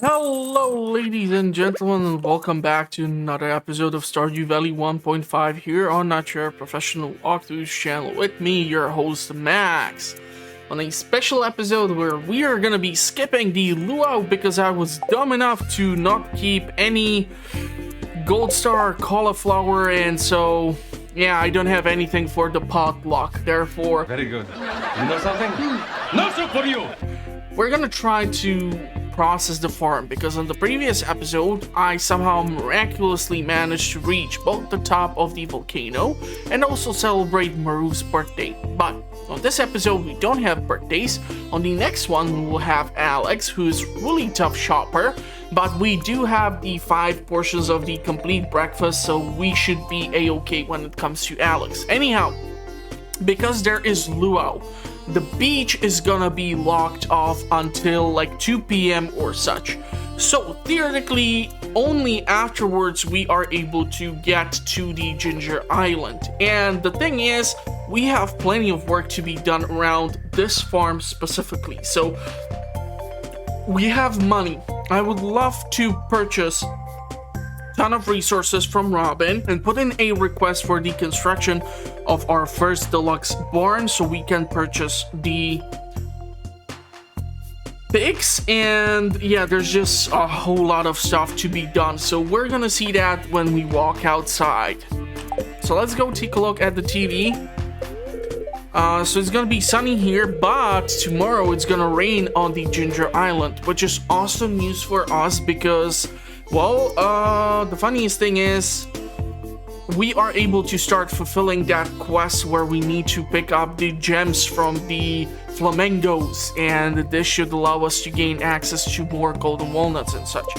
Hello, ladies and gentlemen, and welcome back to another episode of Stardew Valley 1.5 here on Not Your Professional Walkthroughs channel with me, your host Max. On a special episode where we are gonna be skipping the Luau because I was dumb enough to not keep any gold star cauliflower, and so yeah, I don't have anything for the potluck. Therefore, Very good. You know something? No soup for you! we're gonna try to process the farm because on the previous episode I somehow miraculously managed to reach both the top of the volcano and also celebrate Maru's birthday. But on this episode we don't have birthdays. On the next one we will have Alex, who's really tough shopper, but we do have the 5 portions of the complete breakfast, so we should be a-okay when it comes to Alex. Anyhow, because there is Luau, the beach is gonna be locked off until like 2 p.m. or such. So theoretically, only afterwards we are able to get to the Ginger Island. And the thing is, we have plenty of work to be done around this farm specifically. So we have money. I would love to purchase ton of resources from Robin and put in a request for the construction of our first deluxe barn so we can purchase the pigs. And yeah, there's just a whole lot of stuff to be done, so we're gonna see that when we walk outside. So let's go take a look at the TV. So it's gonna be sunny here, but tomorrow it's gonna rain on the Ginger Island, which is awesome news for us because, well, the funniest thing is we are able to start fulfilling that quest where we need to pick up the gems from the flamingos, and this should allow us to gain access to more golden walnuts and such.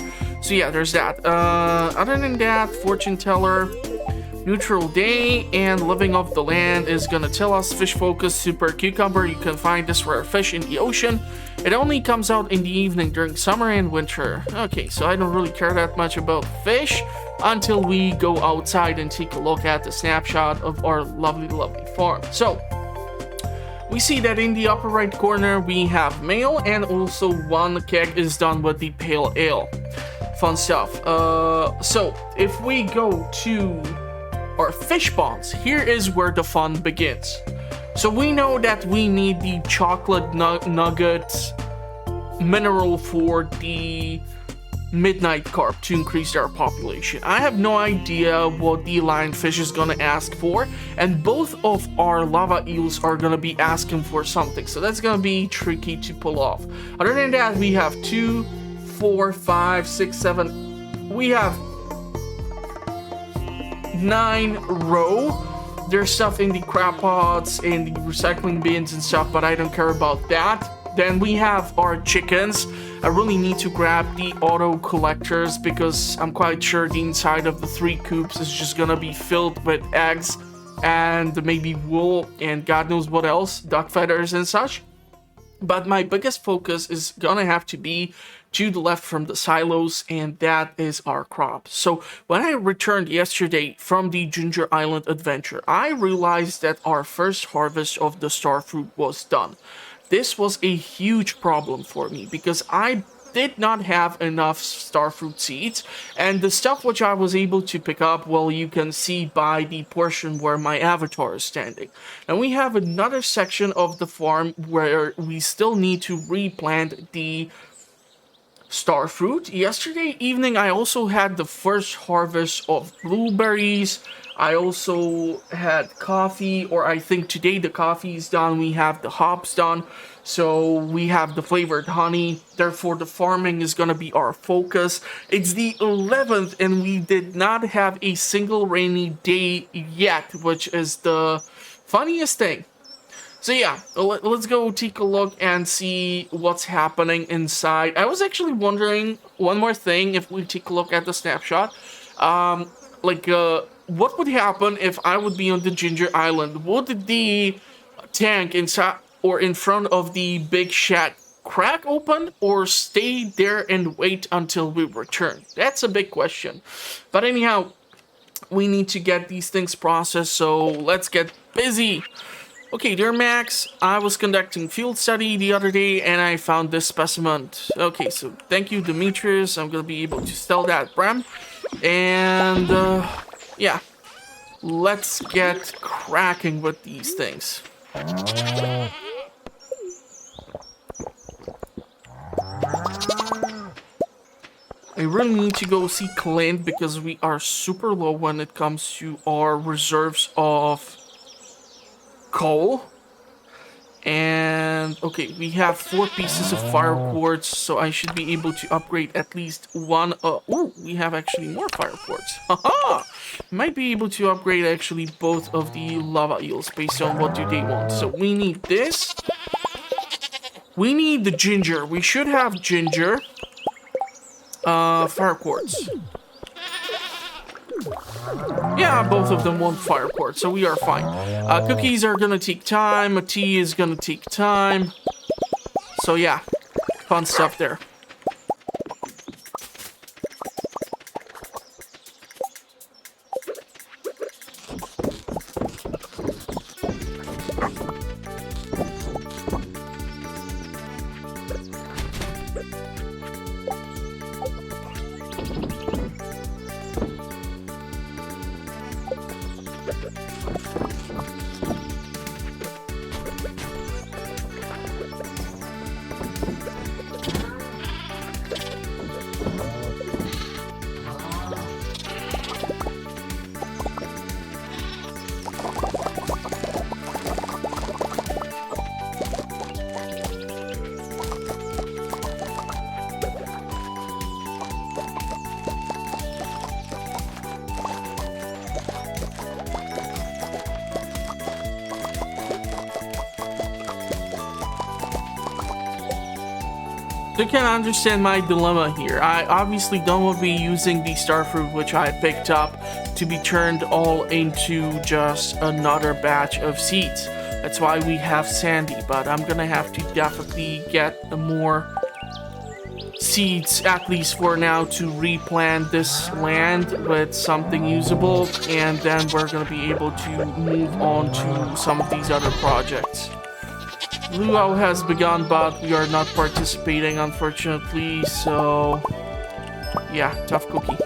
So yeah, there's that. Other than that, fortune teller, neutral day, and living off the land is gonna tell us fish focus super cucumber. You can find this rare fish in the ocean. It only comes out in the evening during summer and winter. Okay, so I don't really care that much about fish until we go outside and take a look at the snapshot of our lovely farm. So we see that in the upper right corner we have mail, and also one keg is done with the pale ale. Fun stuff. So if we go to our fish ponds, here is where the fun begins. So we know that we need the chocolate nugget mineral for the midnight carp to increase their population. I have no idea what the lionfish is gonna ask for, and both of our lava eels are gonna be asking for something, so that's gonna be tricky to pull off. Other than that, we have 2, 4, 5, 6, 7. We have 9 row. There's stuff in the crab pots, in the recycling bins and stuff, but I don't care about that. Then we have our chickens. I really need to grab the auto collectors because I'm quite sure the inside of the 3 coops is just gonna be filled with eggs and maybe wool and God knows what else, duck feathers and such. But my biggest focus is gonna have to be to the left from the silos, and that is our crop. So when I returned yesterday from the Ginger Island adventure, I realized that our first harvest of the starfruit was done. This was a huge problem for me because I did not have enough starfruit seeds, and the stuff which I was able to pick up, well, you can see by the portion where my avatar is standing. And we have another section of the farm where we still need to replant the starfruit. Yesterday evening I also had the first harvest of blueberries. I also had coffee, or I think today the coffee is done. We have the hops done, so we have the flavored honey. Therefore the farming is gonna be our focus. It's the 11th and we did not have a single rainy day yet, which is the funniest thing. So yeah, let's go take a look and see what's happening inside. I was actually wondering one more thing if we take a look at the snapshot. What would happen if I would be on the Ginger Island? Would the tank inside or in front of the big shed crack open or stay there and wait until we return? That's a big question. But anyhow, we need to get these things processed, so let's get busy. Okay, dear Max, I was conducting field study the other day and I found this specimen. Okay, so thank you, Demetrius. I'm gonna be able to sell that, Bram. And, yeah. Let's get cracking with these things. I really need to go see Clint because we are super low when it comes to our reserves of coal. And okay, we have 4 pieces of fire quartz, so I should be able to upgrade at least one. Oh, we have actually more fire quartz. Haha! Might be able to upgrade actually both of the lava eels based on what do they want. So we need this. We need the ginger. We should have ginger. Fire quartz. Yeah, both of them want fire quartz, so we are fine. Cookies are gonna take time. Tea is gonna take time. So yeah, fun stuff there. You can understand my dilemma here. I obviously don't want to be using the starfruit which I picked up to be turned all into just another batch of seeds. That's why we have Sandy, but I'm gonna have to definitely get more seeds, at least for now, to replant this land with something usable, and then we're gonna be able to move on to some of these other projects. Luau has begun, but we are not participating, unfortunately, so yeah, tough cookie.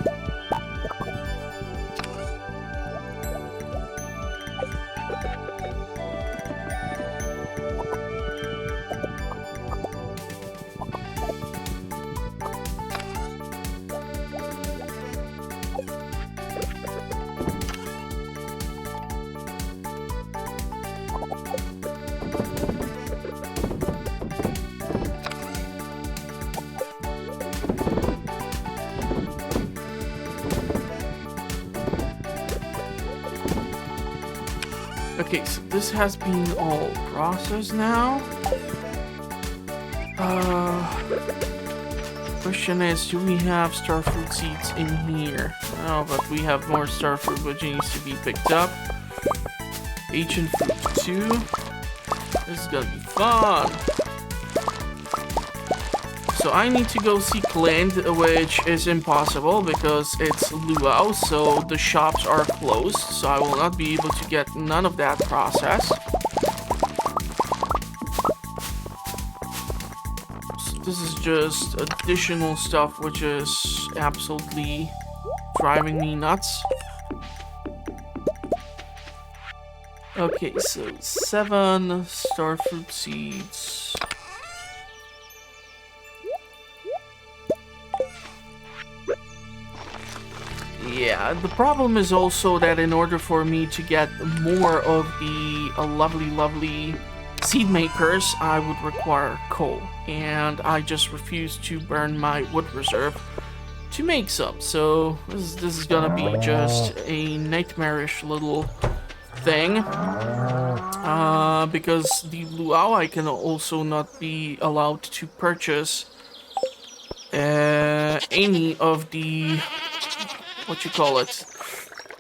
Okay, so this has been all processed now. Question is, do we have starfruit seeds in here? No, but we have more starfruit which needs to be picked up. Ancient fruit 2. This is gonna be fun. So I need to go see Clint, which is impossible because it's Luau, so the shops are closed, so I will not be able to get none of that process. So this is just additional stuff which is absolutely driving me nuts. Okay, so 7 starfruit seeds. Yeah, the problem is also that in order for me to get more of the lovely seed makers, I would require coal. And I just refuse to burn my wood reserve to make some. So this is gonna be just a nightmarish little thing. Because the Luau, I can also not be allowed to purchase any of the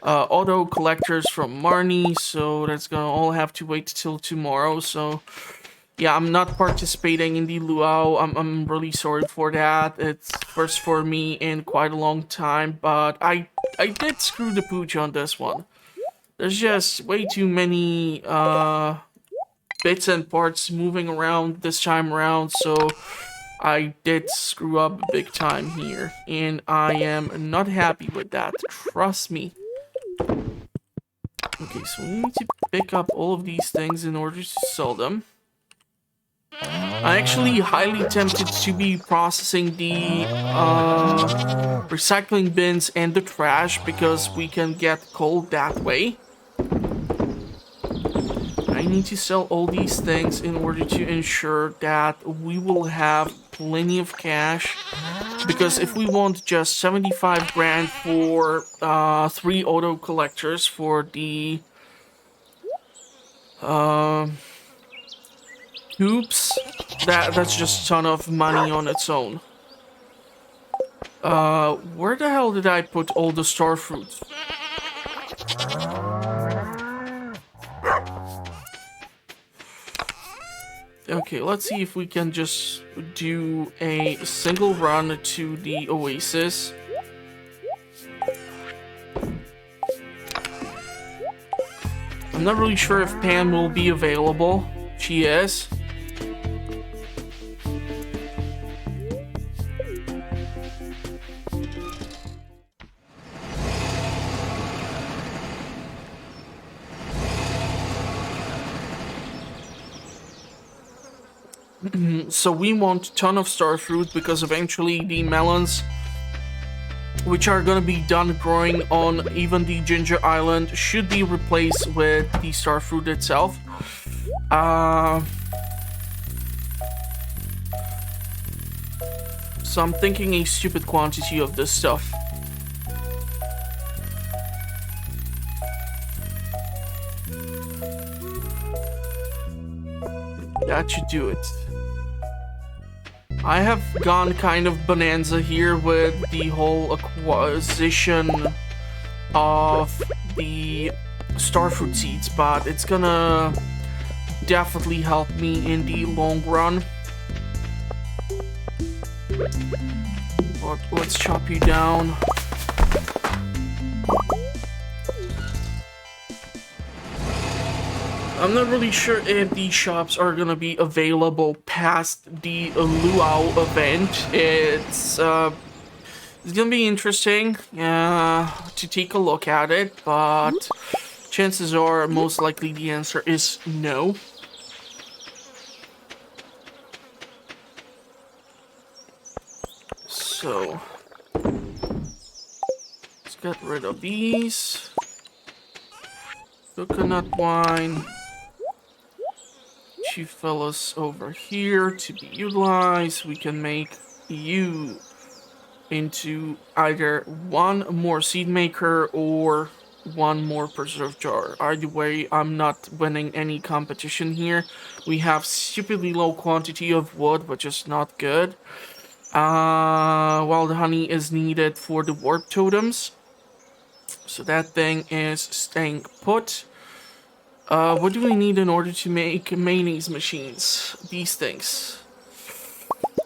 auto collectors from Marnie, so that's gonna all have to wait till tomorrow. So yeah, I'm not participating in the Luau. I'm really sorry for that. It's first for me in quite a long time, but I did screw the pooch on this one. There's just way too many bits and parts moving around this time around, so I did screw up big time here, and I am not happy with that. Trust me. Okay, so we need to pick up all of these things in order to sell them. I'm actually highly tempted to be processing the recycling bins and the trash because we can get coal that way. I need to sell all these things in order to ensure that we will have plenty of cash. Because if we want just 75 grand for 3 auto collectors for the hoops, that's just a ton of money on its own. Where the hell did I put all the star fruit? Okay, let's see if we can just do a single run to the oasis. I'm not really sure if Pam will be available. She is. So we want a ton of star fruit because eventually the melons, which are gonna be done growing on even the Ginger Island, should be replaced with the star fruit itself. So I'm thinking a stupid quantity of this stuff. That should do it. I have gone kind of bonanza here with the whole acquisition of the starfruit seeds, but it's gonna definitely help me in the long run. But let's chop you down. I'm not really sure if these shops are gonna be available past the Luau event. It's gonna be interesting to take a look at it, but chances are most likely the answer is no. So let's get rid of these. Coconut wine. You fellas over here to be utilized. We can make you into either one more seed maker or one more preserve jar. Either way, I'm not winning any competition here. We have stupidly low quantity of wood, which is not good. While the honey is needed for the warp totems. So that thing is staying put. What do we need in order to make mayonnaise machines? These things.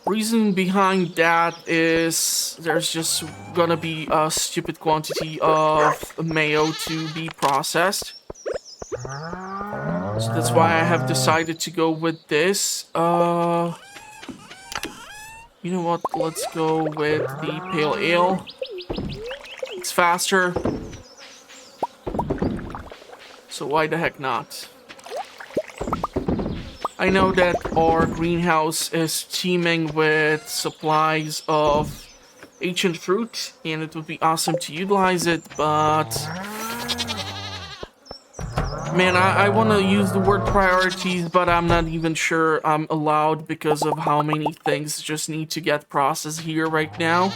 Reason behind that is there's just gonna be a stupid quantity of mayo to be processed. So that's why I have decided to go with this. You know what? Let's go with the pale ale. It's faster. So why the heck not? I know that our greenhouse is teeming with supplies of ancient fruit, and it would be awesome to utilize it, but man, I want to use the word priorities, but I'm not even sure I'm allowed because of how many things just need to get processed here right now.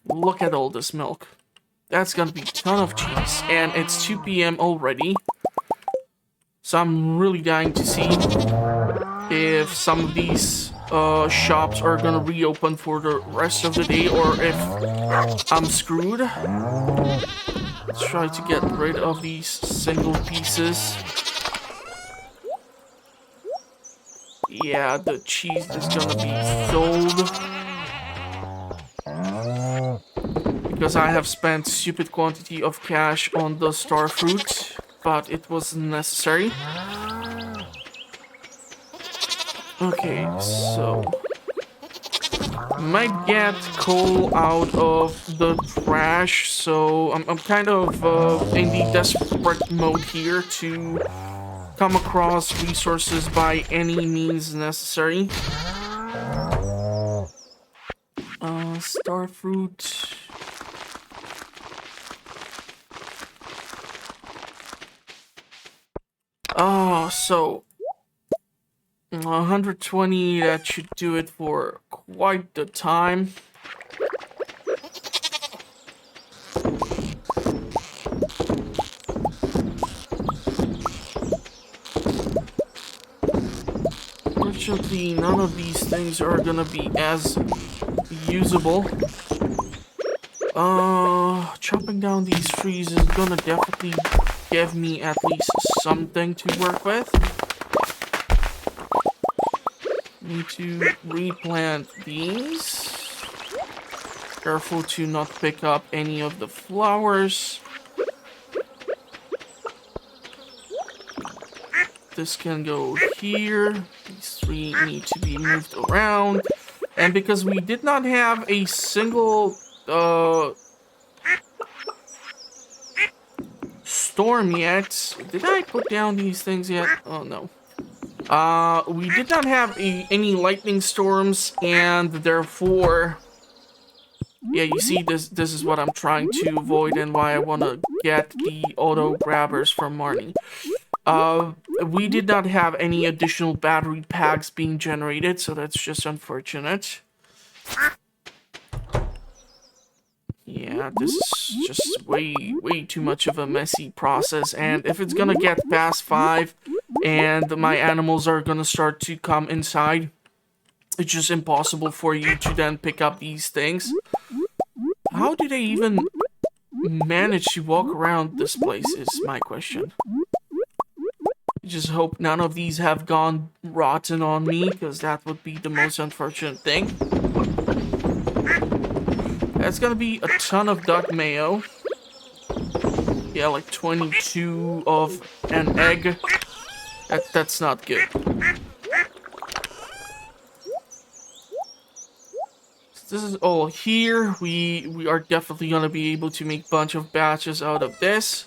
Look at all this milk. That's gonna be a ton of cheese, and it's 2 p.m. already. So I'm really dying to see if some of these shops are gonna reopen for the rest of the day, or if I'm screwed. Let's try to get rid of these single pieces. Yeah, the cheese is gonna be sold. Because I have spent stupid quantity of cash on the star fruit. but it was necessary. Okay, so might get coal out of the trash, so I'm kind of in the desperate mode here to come across resources by any means necessary. Star fruit. Oh, so 120, that should do it for quite the time. Fortunately, none of these things are gonna be as usable. Chopping down these trees is gonna definitely give me at least something to work with. Need to replant these. Careful to not pick up any of the flowers. This can go here. These three need to be moved around. And because we did not have a single storm yet. Did I put down these things yet? Oh no. We did not have any lightning storms, and therefore, yeah, you see, this is what I'm trying to avoid and why I want to get the auto grabbers from Marnie. We did not have any additional battery packs being generated, so that's just unfortunate. Yeah, this is just way too much of a messy process, and if it's gonna get past 5 and my animals are gonna start to come inside, it's just impossible for you to then pick up these things. How do they even manage to walk around this place is my question. Just hope none of these have gone rotten on me, because that would be the most unfortunate thing. That's gonna be a ton of duck mayo. Yeah, like 22 of an egg. That's not good. So this is all here. We are definitely gonna be able to make a bunch of batches out of this.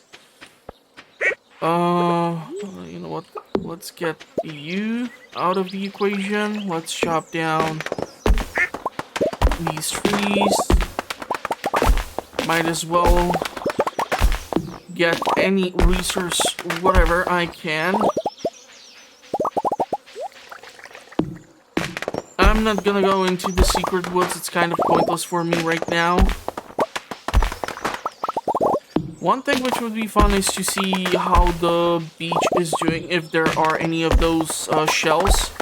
You know what? Let's get you out of the equation. Let's chop down these trees. Might as well get any resource, whatever I can. I'm not gonna go into the secret woods, it's kind of pointless for me right now. One thing which would be fun is to see how the beach is doing, if there are any of those shells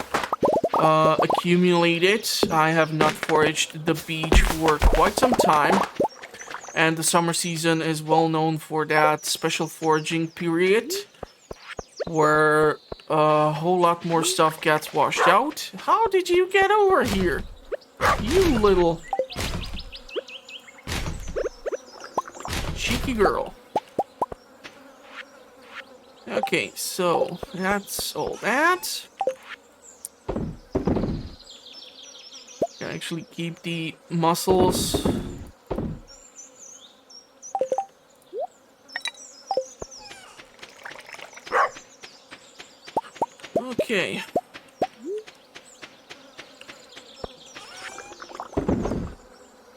accumulated. I have not foraged the beach for quite some time. And the summer season is well known for that special foraging period where a whole lot more stuff gets washed out. How did you get over here? You little cheeky girl. Okay, so that's all that. Can actually keep the mussels. Okay.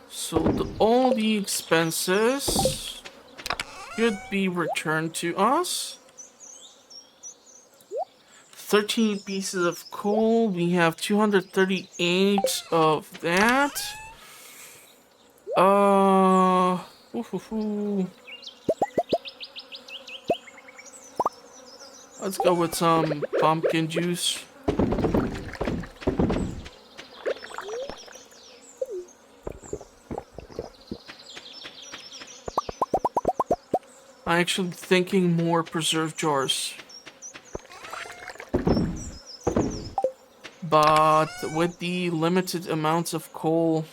So all the expenses should be returned to us. 13 pieces of coal. We have 238 of that. Let's go with some pumpkin juice. I'm actually thinking more preserve jars. But with the limited amounts of coal,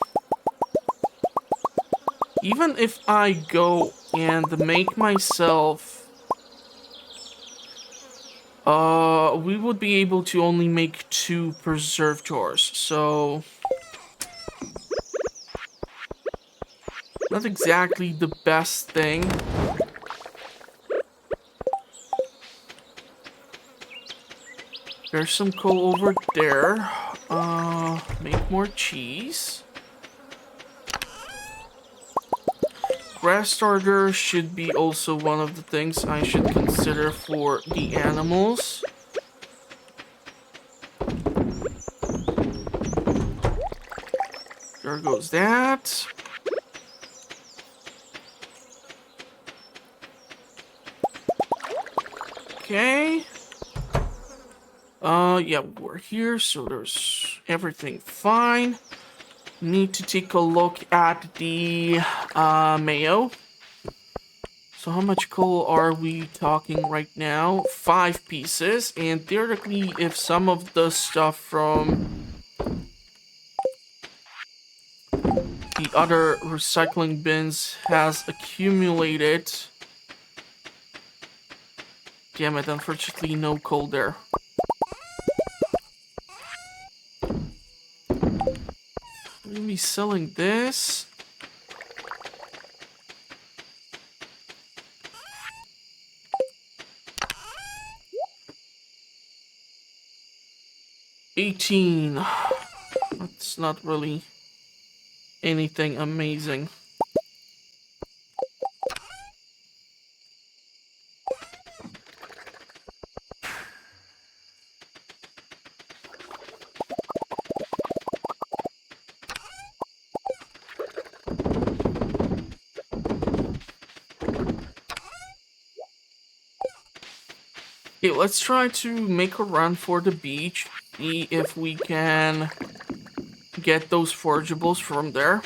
even if I go and make myself We would be able to only make 2 preserved jars, so not exactly the best thing. There's some coal over there. Make more cheese. Grass starter should be also one of the things I should consider for the animals. There goes that. Okay. Yeah, we're here, so there's everything fine. Need to take a look at the mayo. So how much coal are we talking right now? 5 pieces, and theoretically, if some of the stuff from the other recycling bins has accumulated. Damn it, unfortunately no coal there. I'm gonna be selling this. $18. That's not really anything amazing. Okay, let's try to make a run for the beach. See if we can get those forageables from there.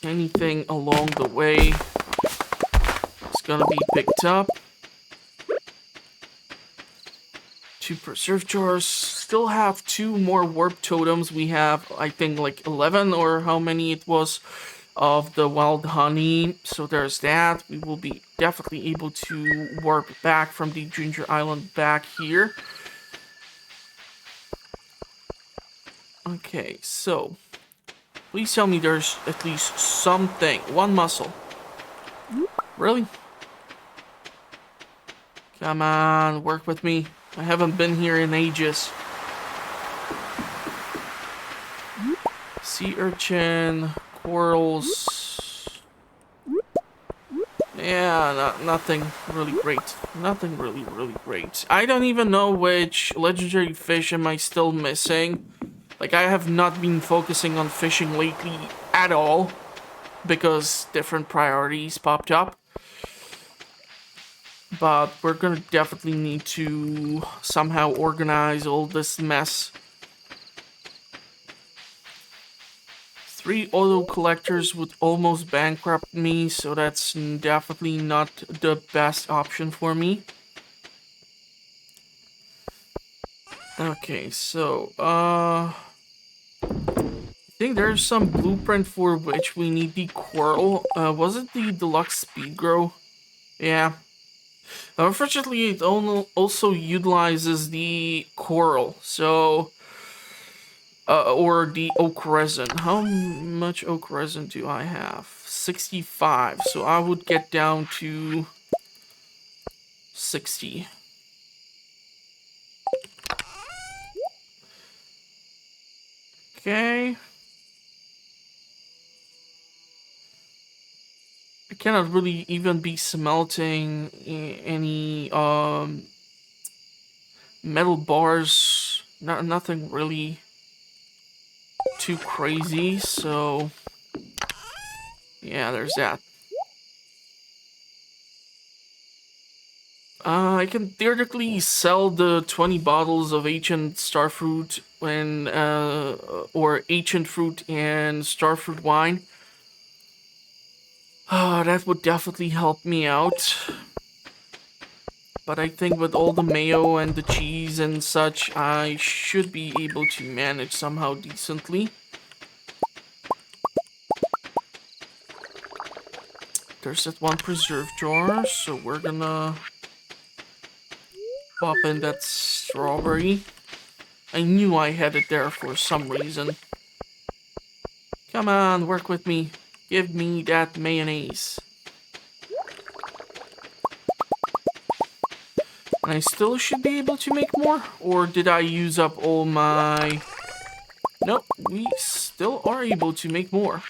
Anything along the way is gonna be picked up. 2 preserve jars. Still have 2 more warp totems. We have, I think, like 11 or how many it was of the wild honey. So there's that. We will be definitely able to warp back from the Ginger Island back here. Okay, so please tell me there's at least something. 1 mussel. Really? Come on, work with me. I haven't been here in ages. Sea urchin, corals. Yeah, nothing really great. Nothing really great. I don't even know which legendary fish am I still missing. Like, I have not been focusing on fishing lately at all because different priorities popped up. But we're gonna definitely need to somehow organize all this mess. 3 auto collectors would almost bankrupt me, so that's definitely not the best option for me. Okay, so, I think there's some blueprint for which we need the coral. Was it the deluxe speed grow? Yeah. Unfortunately, it also utilizes the coral, so... or the oak resin. How much oak resin do I have? 65, so I would get down to 60. Okay. I cannot really even be smelting any metal bars. Nothing really too crazy, so yeah, there's that. I can theoretically sell the 20 bottles of ancient starfruit or ancient fruit and starfruit wine. That would definitely help me out. But I think with all the mayo and the cheese and such, I should be able to manage somehow decently. there's that one preserve jar, so we're gonna pop in that strawberry. I knew I had it there for some reason. Come on, work with me. Give me that mayonnaise. And I still should be able to make more? Or did I use up all my... Nope, we still are able to make more.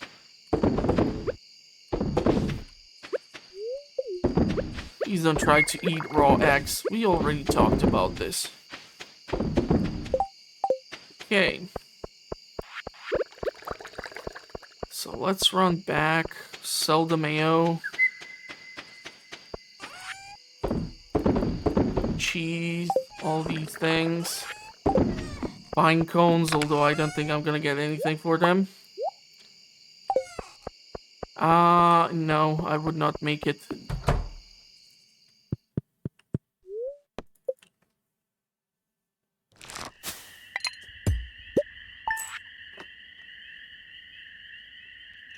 Please don't try to eat raw eggs. We already talked about this. Okay. So let's run back, sell the mayo. Cheese, all these things. Pine cones, although I don't think I'm gonna get anything for them. No, I would not make it.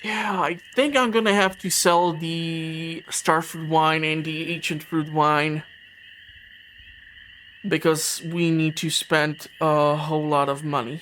Yeah, I think I'm gonna have to sell the starfruit wine and the ancient fruit wine. Because we need to spend a whole lot of money.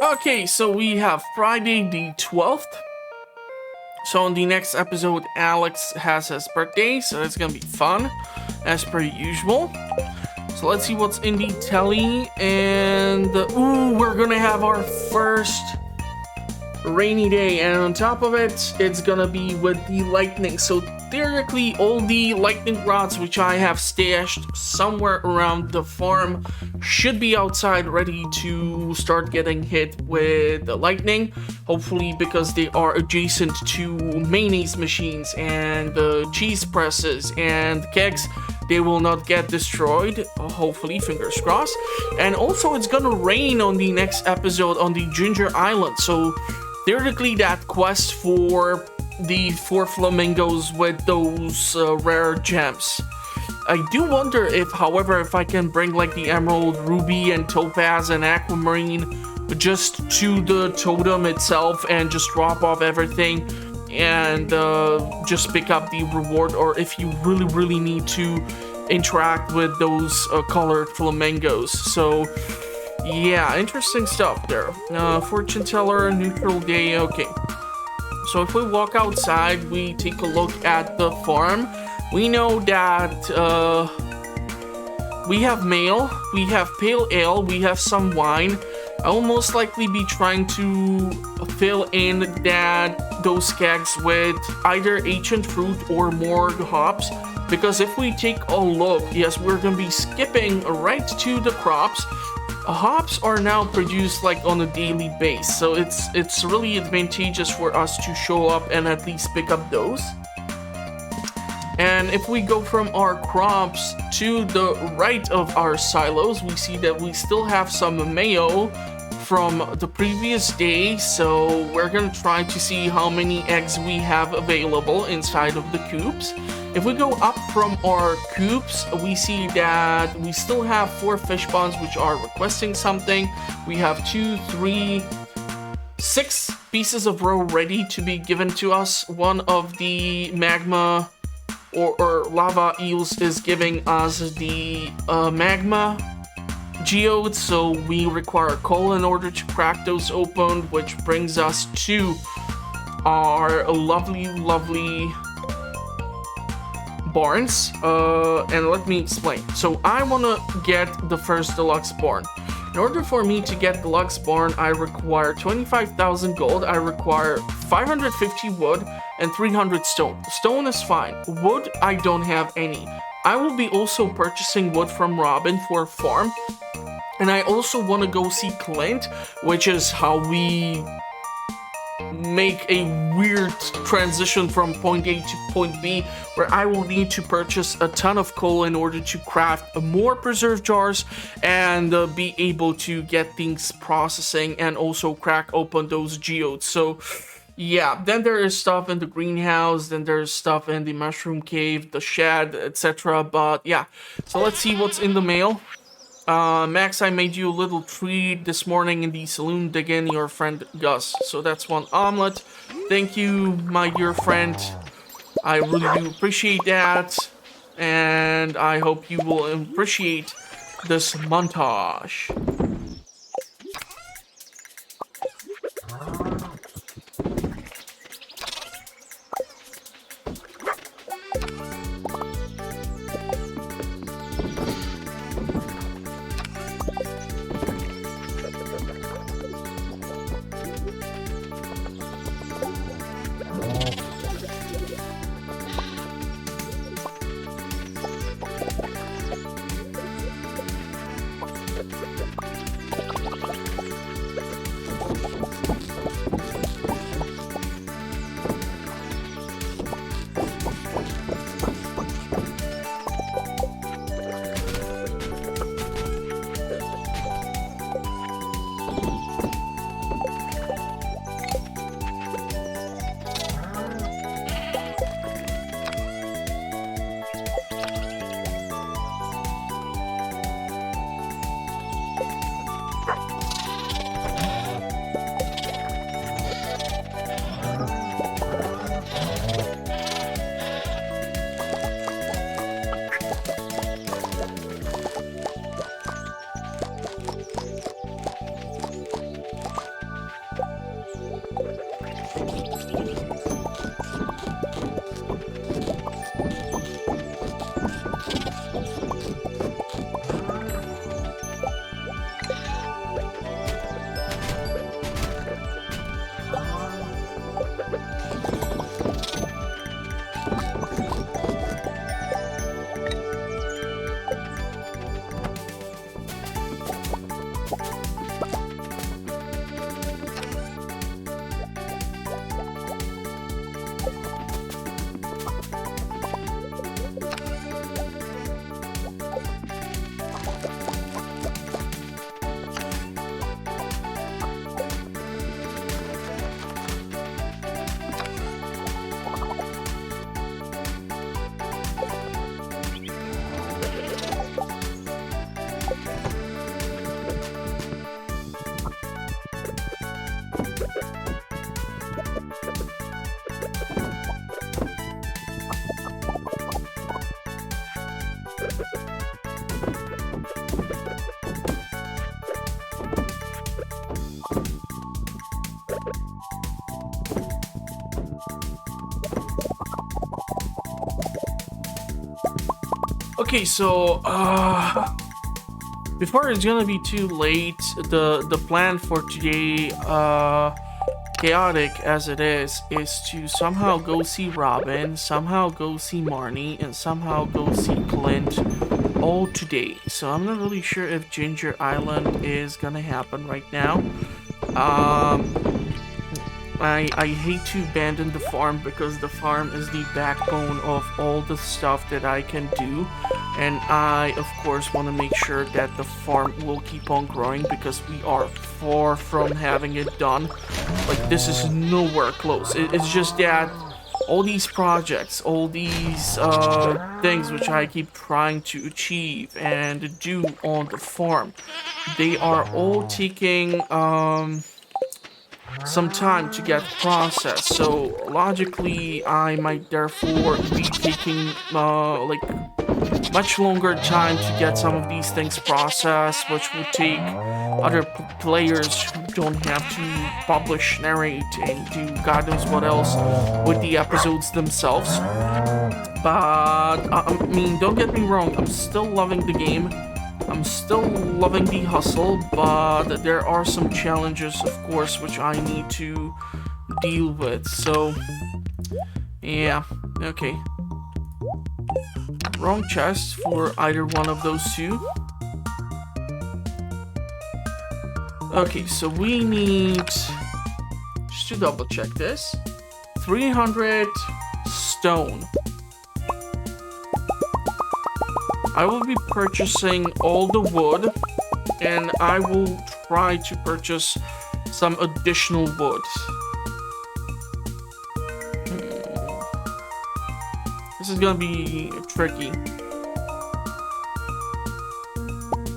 Okay, so we have Friday the 12th. So in the next episode, Alex has his birthday, so it's gonna be fun, as per usual. So let's see what's in the telly, and ooh, we're gonna have our first rainy day, and on top of it, it's gonna be with the lightning. So theoretically, all the lightning rods which I have stashed somewhere around the farm should be outside ready to start getting hit with the lightning. Hopefully, because they are adjacent to mayonnaise machines and the cheese presses and kegs, they will not get destroyed. Hopefully, fingers crossed. And also, it's gonna rain on the next episode on the Ginger Island. So theoretically, that quest for the 4 flamingos with those rare gems. I do wonder if, however, if I can bring like the emerald, ruby, and topaz and aquamarine just to the totem itself and just drop off everything and just pick up the reward, or if you really need to interact with those colored flamingos. So yeah, interesting stuff there. Fortune teller, neutral day, okay. So if we walk outside, we take a look at the farm. We know that we have mail, we have pale ale, we have some wine. I will most likely be trying to fill in those kegs with either ancient fruit or more hops. Because if we take a look, yes, we're gonna be skipping right to the crops. Hops are now produced like on a daily base, so it's really advantageous for us to show up and at least pick up those. And if we go from our crops to the right of our silos, we see that we still have some mayo from the previous day, so we're gonna try to see how many eggs we have available inside of the coops. If we go up from our coops, we see that we still have 4 fish ponds which are requesting something. We have 2, 3, 6 pieces of roe ready to be given to us. One of the magma or lava eels is giving us the magma geodes, so we require coal in order to crack those open, which brings us to our lovely barns, and let me explain. So I want to get the first deluxe barn. In order for me to get deluxe barn, I require 25,000 gold, I require 550 wood, and 300 stone. Stone is fine. Wood, I don't have any. I will be also purchasing wood from Robin for a farm. And I also want to go see Clint, which is how we make a weird transition from point A to point B, where I will need to purchase a ton of coal in order to craft more preserve jars and be able to get things processing and also crack open those geodes. So yeah, then there is stuff in the greenhouse, then there's stuff in the mushroom cave, the shed, etc. But yeah, so let's see what's in the mail. Max, I made you a little treat this morning in the saloon. Dig in, your friend Gus. So that's one omelet. Thank you, my dear friend. I really do appreciate that. And I hope you will appreciate this montage. Okay, so before it's gonna be too late, the plan for today, chaotic as it is to somehow go see Robin, somehow go see Marnie, and somehow go see Clint all today. So I'm not really sure if Ginger Island is gonna happen right now. I hate to abandon the farm because the farm is the backbone of all the stuff that I can do, and I of course want to make sure that the farm will keep on growing because we are far from having it done. Like, this is nowhere close. It's just that all these projects, all these things which I keep trying to achieve and do on the farm, they are all taking some time to get processed. So logically, I might therefore be taking like much longer time to get some of these things processed, which would take other players who don't have to publish, narrate, and do God knows what else with the episodes themselves. But, I mean, don't get me wrong, I'm still loving the game. I'm still loving the hustle, but there are some challenges, of course, which I need to deal with. So, yeah, okay. Wrong chest for either one of those two. Okay, so we need, just to double check this, 300 stone. I will be purchasing all the wood, and I will try to purchase some additional wood. This is gonna be tricky.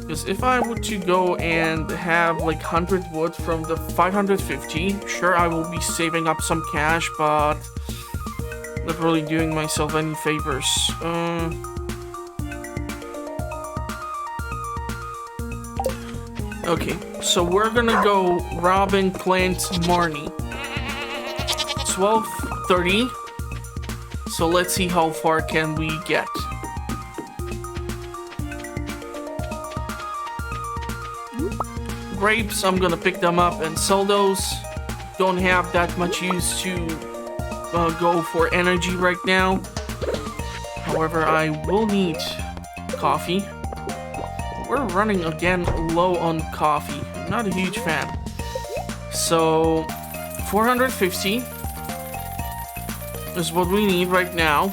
Because if I were to go and have like 100 wood from the 550, sure, I will be saving up some cash, but not really doing myself any favors. Okay, so we're gonna go robbing Clint Marnie. 12:30. So let's see how far can we get. Grapes, I'm gonna pick them up and sell those. Don't have that much use to go for energy right now. However, I will need coffee. We're running again low on coffee. I'm not a huge fan. So 450 is what we need right now.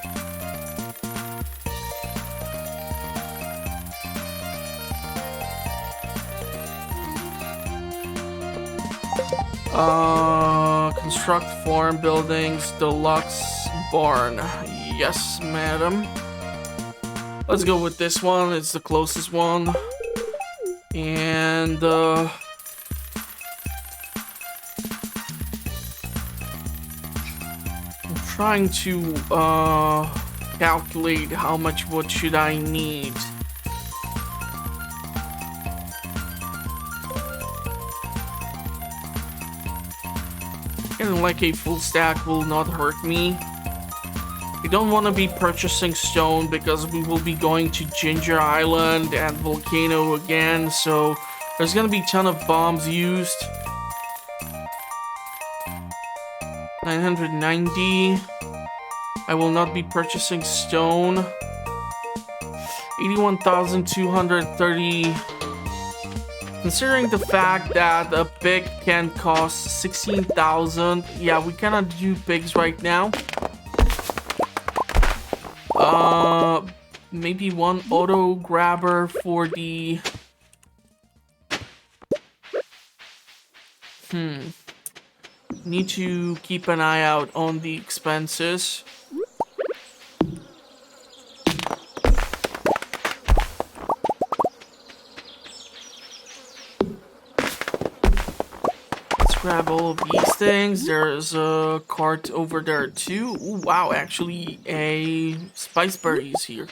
Construct farm buildings, deluxe barn. Yes, madam. Let's go with this one. It's the closest one. And I'm trying to calculate how much wood should I need. Getting like a full stack will not hurt me. We don't want to be purchasing stone because we will be going to Ginger Island and Volcano again, so there's gonna be a ton of bombs used. 990. I will not be purchasing stone. 81,230. Considering the fact that a pig can cost 16,000, yeah, we cannot do pigs right now. Maybe one auto grabber for the... Need to keep an eye out on the expenses. Let's grab all of these things. There's a cart over there too. Ooh, wow, actually a spice berry is here.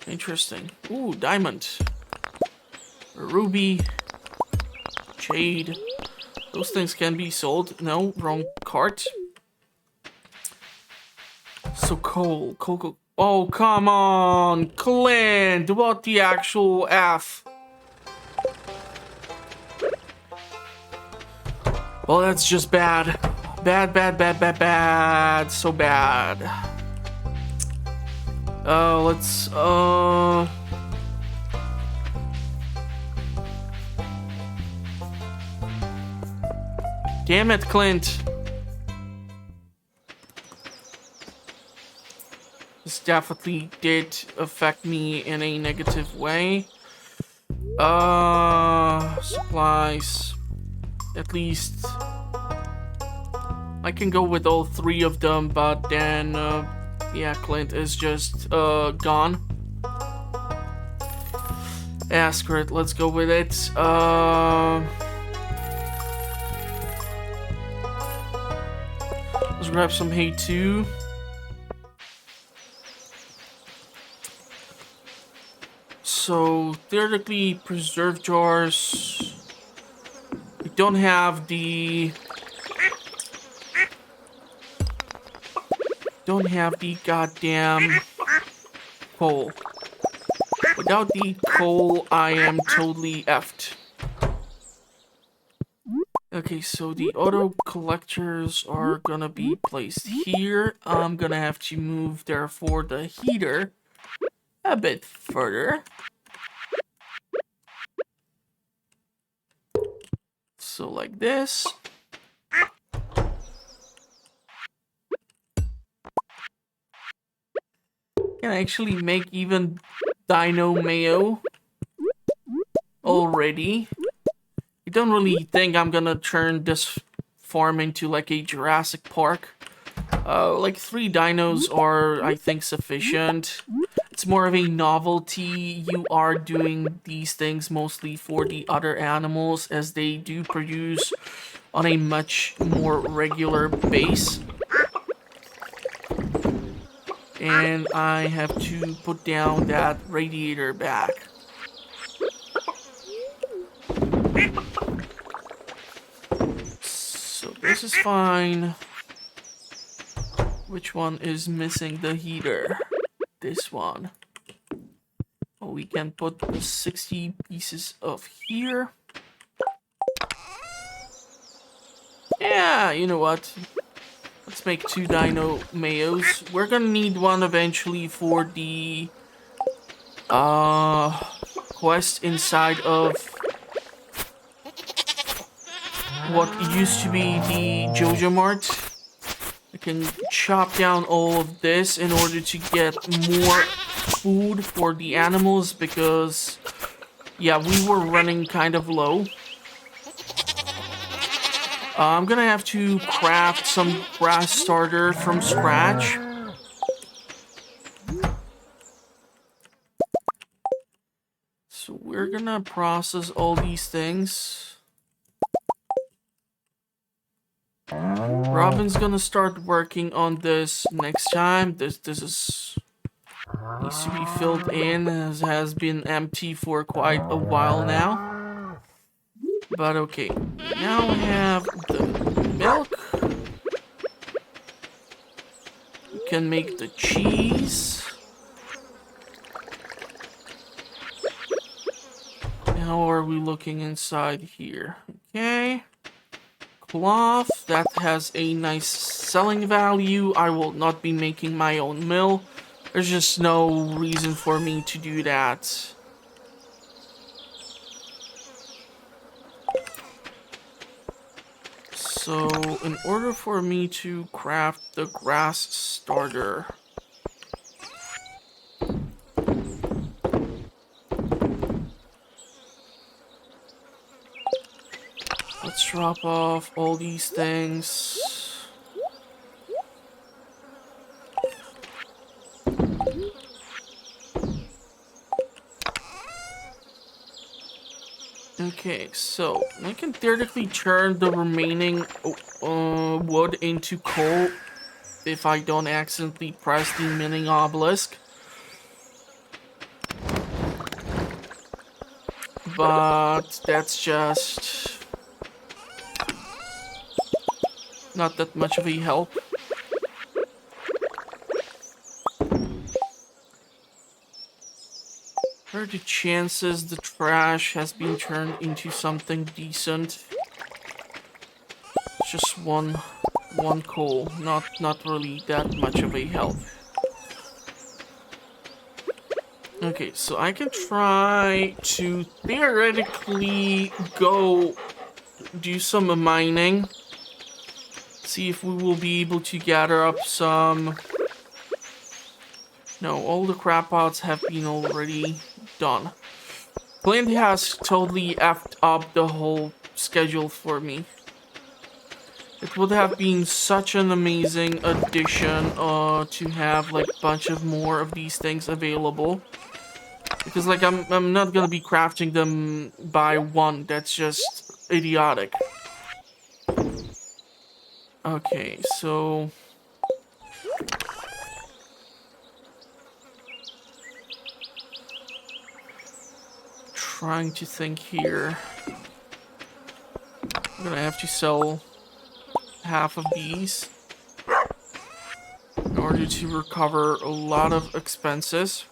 Interesting. Ooh, diamond. A ruby. Jade. Those things can be sold. No, wrong cart. So coal. Oh, come on. Clint, what the actual F? Well, that's just bad. Bad. So bad. Let's, damn it, Clint. This definitely did affect me in a negative way. Supplies. At least I can go with all three of them, but then, yeah, Clint is just, gone. Askert, let's go with it. Let's grab some hay too. So, theoretically, preserve jars. We don't have the don't have the goddamn coal. Without the coal, I am totally effed. Okay, so the auto collectors are gonna be placed here. I'm gonna have to move, therefore, the heater a bit further. So like this. Can actually make even dino mayo already. I don't really think I'm gonna turn this farm into like a Jurassic Park. Like 3 dinos are, I think, sufficient. It's more of a novelty. You are doing these things mostly for the other animals, as they do produce on a much more regular base. And I have to put down that radiator back. So this is fine. Which one is missing the heater? This one. Oh, we can put 60 pieces of here. Yeah, you know what? Let's make 2 dino mayos. We're gonna need one eventually for the quest inside of what used to be the Jojo Mart. I can chop down all of this in order to get more food for the animals, because yeah, we were running kind of low. I'm gonna have to craft some grass starter from scratch. So we're gonna process all these things. Robin's gonna start working on this next time. This is needs to be filled in, as has been empty for quite a while now. But okay, now we have the milk. We can make the cheese. How are we looking inside here? Okay. Cloth, that has a nice selling value. I will not be making my own mill. There's just no reason for me to do that. So, in order for me to craft the grass starter, let's drop off all these things. Okay, so I can theoretically turn the remaining wood into coal if I don't accidentally press the mini obelisk. But that's just not that much of a help. What are the chances the trash has been turned into something decent? Just one coal, not really that much of a help. Okay, so I can try to theoretically go do some mining. See if we will be able to gather up some. No, all the crab pots have been already done. Clint has totally effed up the whole schedule for me. It would have been such an amazing addition to have like a bunch of more of these things available. Because like I'm not gonna be crafting them by one. That's just idiotic. Okay, so trying to think here. I'm gonna have to sell half of these in order to recover a lot of expenses.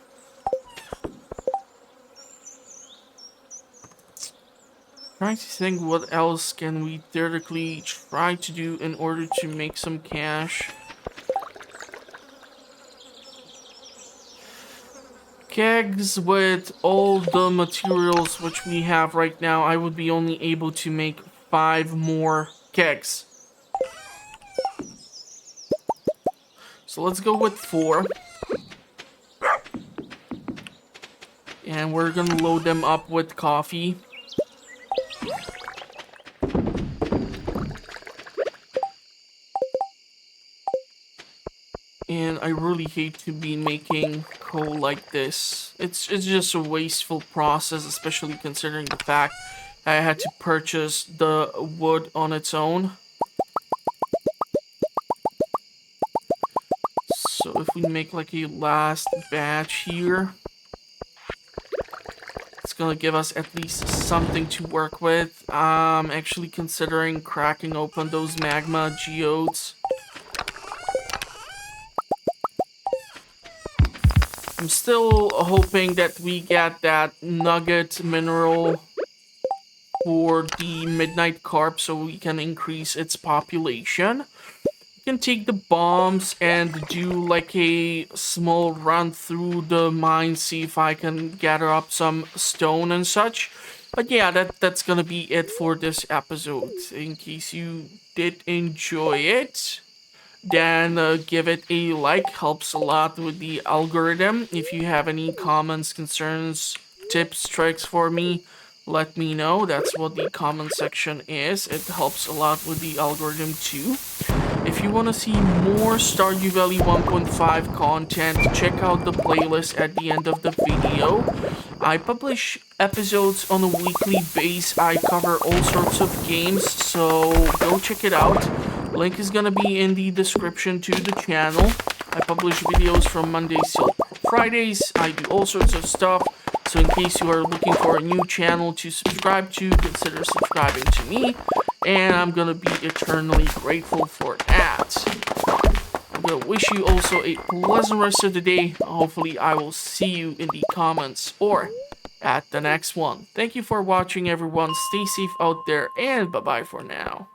Trying to think what else can we theoretically try to do in order to make some cash. Kegs, with all the materials which we have right now, I would be only able to make 5 more kegs. So let's go with 4. And we're gonna load them up with coffee. And I really hate to be making coal like this. It's just a wasteful process, especially considering the fact I had to purchase the wood on its own. So if we make like a last batch here, it's gonna give us at least something to work with. I'm actually considering cracking open those magma geodes. I'm still hoping that we get that nugget mineral for the midnight carp so we can increase its population. We can take the bombs and do like a small run through the mine, see if I can gather up some stone and such. But yeah, that's gonna be it for this episode. In case you did enjoy it, then give it a like, helps a lot with the algorithm. If you have any comments, concerns, tips, tricks for me, let me know. That's what the comment section is. It helps a lot with the algorithm too. If you want to see more Stardew Valley 1.5 content, check out the playlist at the end of the video. I publish episodes on a weekly basis. I cover all sorts of games, so go check it out. Link is gonna be in the description to the channel. I publish videos from Mondays till Fridays. I do all sorts of stuff. So in case you are looking for a new channel to subscribe to, consider subscribing to me. And I'm gonna be eternally grateful for that. I'm gonna wish you also a pleasant rest of the day. Hopefully I will see you in the comments or at the next one. Thank you for watching, everyone. Stay safe out there, and bye-bye for now.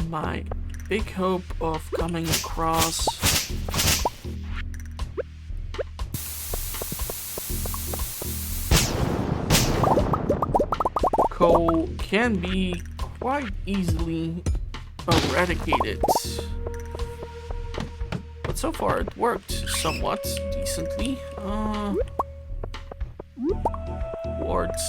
My big hope of coming across coal can be quite easily eradicated. But so far it worked somewhat decently. Wards.